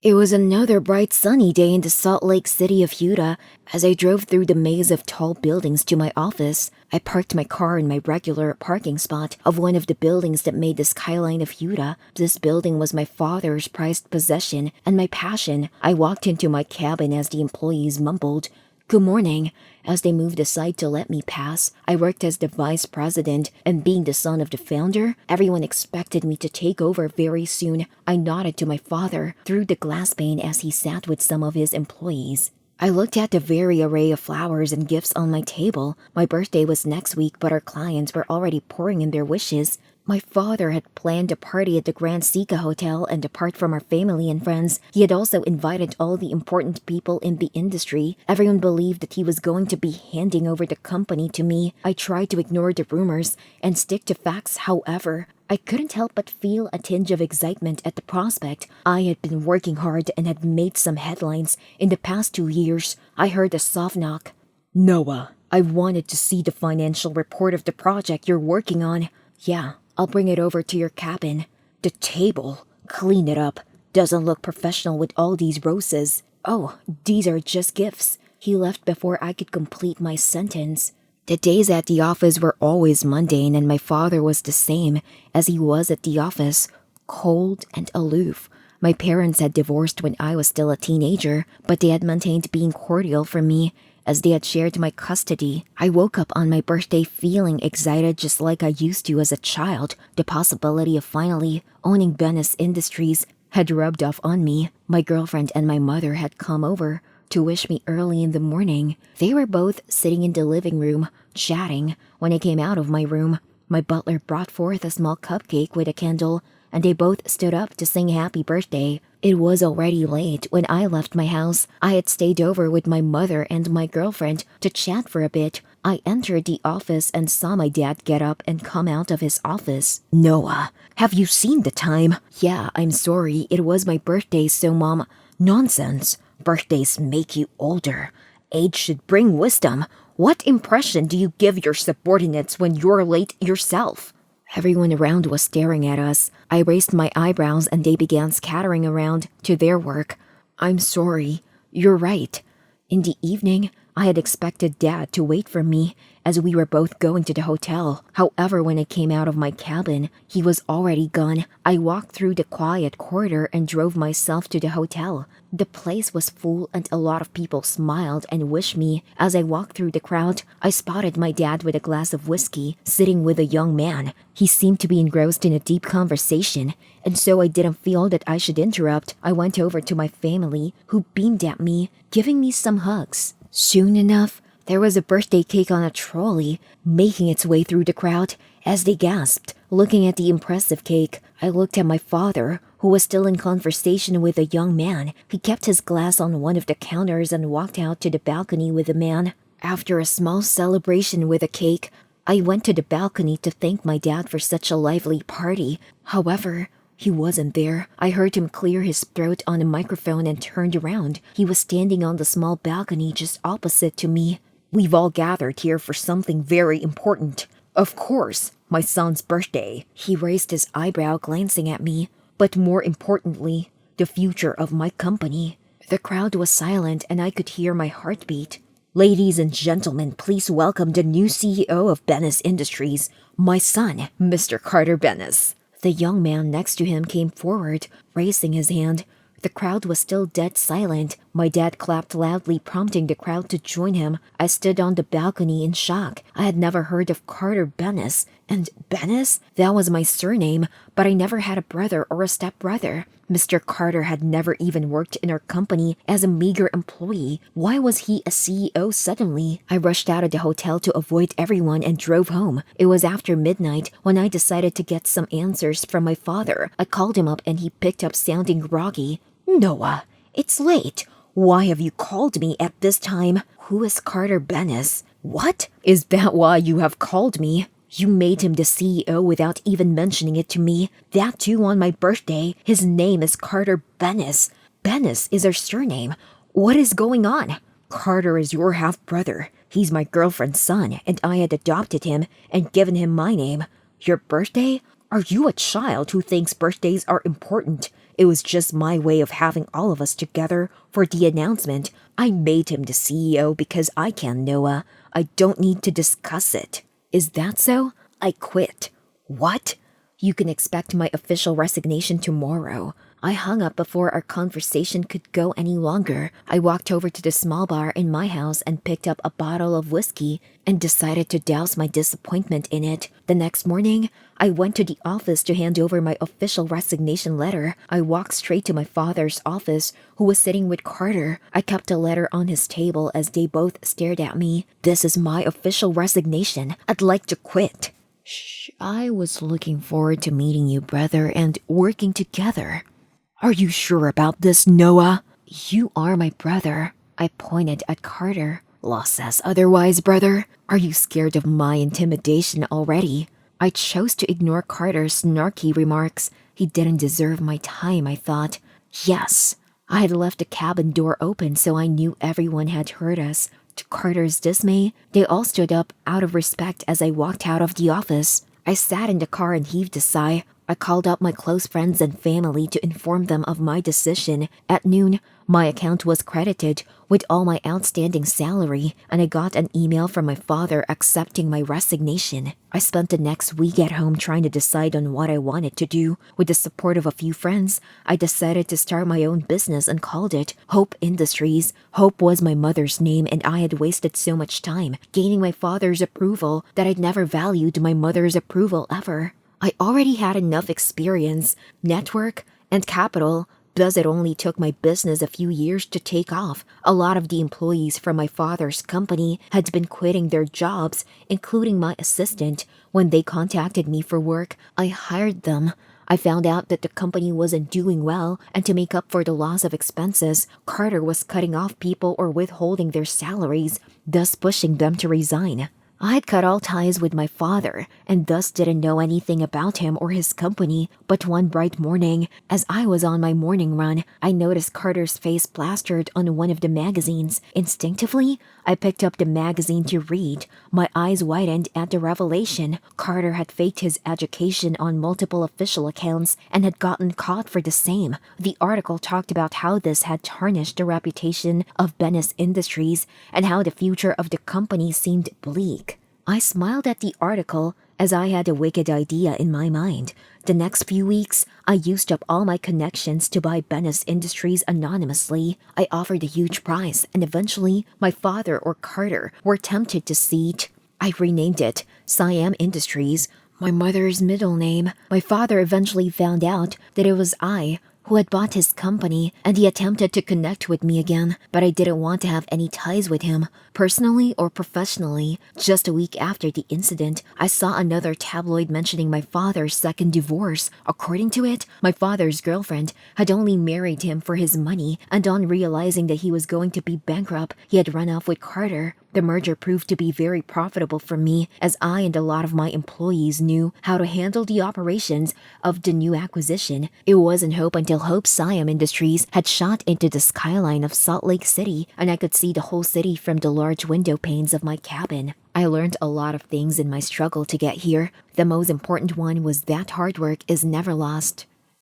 It was another bright sunny day in the Salt Lake City of Utah. As I drove through the maze of tall buildings to my office, I parked my car in my regular parking spot of one of the buildings that made the skyline of Utah. This building was my father's prized possession and my passion. I walked into my cabin as the employees mumbled, "Good morning," as they moved aside to let me pass. I worked as the vice president, and being the son of the founder, everyone expected me to take over very soon. I nodded to my father through the glass pane as he sat with some of his employees. I looked at the varied array of flowers and gifts on my table. My birthday was next week, but our clients were already pouring in their wishes. My father had planned a party at the Grand Sika Hotel, and apart from our family and friends, he had also invited all the important people in the industry. Everyone believed that he was going to be handing over the company to me. I tried to ignore the rumors and stick to facts, however. I couldn't help but feel a tinge of excitement at the prospect. I had been working hard and had made some headlines in the past 2 years. I heard a soft knock. "Noah, I wanted to see the financial report of the project you're working on." "Yeah, I'll bring it over to your cabin." "The table, clean it up. Doesn't look professional with all these roses." "Oh, these are just gifts." He left before I could complete my sentence. The days at the office were always mundane, and my father was the same as he was at the office, cold and aloof. My parents had divorced when I was still a teenager, but they had maintained being cordial for me as they had shared my custody. I woke up on my birthday feeling excited just like I used to as a child. The possibility of finally owning Bennis Industries had rubbed off on me. My girlfriend and my mother had come over to wish me early in the morning. They were both sitting in the living room, chatting. When I came out of my room, my butler brought forth a small cupcake with a candle, and they both stood up to sing happy birthday. It was already late when I left my house. I had stayed over with my mother and my girlfriend to chat for a bit. I entered the office and saw my dad get up and come out of his office. "Noah, have you seen the time?" "Yeah, I'm sorry. It was my birthday, so Mom." "Nonsense. Birthdays make you older. Age should bring wisdom. What impression do you give your subordinates when you're late yourself?" Everyone around was staring at us. I raised my eyebrows and they began scattering around to their work. "I'm sorry. You're right." In the evening, I had expected Dad to wait for me as we were both going to the hotel. However, when I came out of my cabin, he was already gone. I walked through the quiet corridor and drove myself to the hotel. The place was full and a lot of people smiled and wished me. As I walked through the crowd, I spotted my dad with a glass of whiskey, sitting with a young man. He seemed to be engrossed in a deep conversation, and so I didn't feel that I should interrupt. I went over to my family, who beamed at me, giving me some hugs. Soon enough, there was a birthday cake on a trolley, making its way through the crowd. As they gasped, looking at the impressive cake, I looked at my father, who was still in conversation with a young man. He kept his glass on one of the counters and walked out to the balcony with the man. After a small celebration with a cake, I went to the balcony to thank my dad for such a lively party. However, he wasn't there. I heard him clear his throat on a microphone and turned around. He was standing on the small balcony just opposite to me. "We've all gathered here for something very important. Of course, my son's birthday." He raised his eyebrow, glancing at me. "But more importantly, the future of my company." The crowd was silent and I could hear my heartbeat. "Ladies and gentlemen, please welcome the new CEO of Bennis Industries, my son, Mr. Carter Bennis." The young man next to him came forward, raising his hand. The crowd was still dead silent. My dad clapped loudly, prompting the crowd to join him. I stood on the balcony in shock. I had never heard of Carter Bennis. And Bennis? That was my surname, but I never had a brother or a stepbrother. Mr. Carter had never even worked in our company as a meager employee. Why was he a CEO suddenly? I rushed out of the hotel to avoid everyone and drove home. It was after midnight when I decided to get some answers from my father. I called him up and he picked up sounding groggy. "Noah, it's late. Why have you called me at this time?" "Who is Carter Bennis?" "What? Is that why you have called me?" "You made him the CEO without even mentioning it to me. That too on my birthday. His name is Carter Bennis. Bennis is our surname. What is going on?" "Carter is your half-brother. He's my girlfriend's son, and I had adopted him and given him my name." "Your birthday? Are you a child who thinks birthdays are important? It was just my way of having all of us together for the announcement. I made him the CEO because I can, Noah. I don't need to discuss it. Is that so? I quit. What? You can expect my official resignation tomorrow. I hung up before our conversation could go any longer. I walked over to the small bar in my house and picked up a bottle of whiskey and decided to douse my disappointment in it. The next morning, I went to the office to hand over my official resignation letter. I walked straight to my father's office, who was sitting with Carter. I kept the letter on his table as they both stared at me. This is my official resignation. I'd like to quit. Shh, I was looking forward to meeting you, brother, and working together. Are you sure about this, Noah? You are my brother. I pointed at Carter. Law says otherwise, brother. Are you scared of my intimidation already? I chose to ignore Carter's snarky remarks. He didn't deserve my time, I thought. Yes. I had left the cabin door open so I knew everyone had heard us. To Carter's dismay, they all stood up out of respect as I walked out of the office. I sat in the car and heaved a sigh. I called up my close friends and family to inform them of my decision. At noon, my account was credited with all my outstanding salary, and I got an email from my father accepting my resignation. I spent the next week at home trying to decide on what I wanted to do. With the support of a few friends, I decided to start my own business and called it Hope Industries. Hope was my mother's name, and I had wasted so much time gaining my father's approval that I'd never valued my mother's approval ever. I already had enough experience, network, and capital, thus it only took my business a few years to take off. A lot of the employees from my father's company had been quitting their jobs, including my assistant. When they contacted me for work, I hired them. I found out that the company wasn't doing well, and to make up for the loss of expenses, Carter was cutting off people or withholding their salaries, thus pushing them to resign. I had cut all ties with my father and thus didn't know anything about him or his company, but one bright morning, as I was on my morning run, I noticed Carter's face plastered on one of the magazines. Instinctively, I picked up the magazine to read. My eyes widened at the revelation. Carter had faked his education on multiple official accounts and had gotten caught for the same. The article talked about how this had tarnished the reputation of Bennis Industries and how the future of the company seemed bleak. I smiled at the article as I had a wicked idea in my mind. The next few weeks, I used up all my connections to buy Bennis Industries anonymously. I offered a huge price, and eventually, my father or Carter were tempted to cede. I renamed it Siam Industries, my mother's middle name. My father eventually found out that it was I who had bought his company, and he attempted to connect with me again, but I didn't want to have any ties with him, personally or professionally. Just a week after the incident, I saw another tabloid mentioning my father's second divorce. According to it, my father's girlfriend had only married him for his money, and on realizing that he was going to be bankrupt, he had run off with Carter. The merger proved to be very profitable for me, as I and a lot of my employees knew how to handle the operations of the new acquisition. It wasn't hope until Hope Siam Industries had shot into the skyline of Salt Lake City, and I could see the whole city from the large window panes of my cabin. I learned a lot of things in my struggle to get here. The most important one was that hard work is never lost.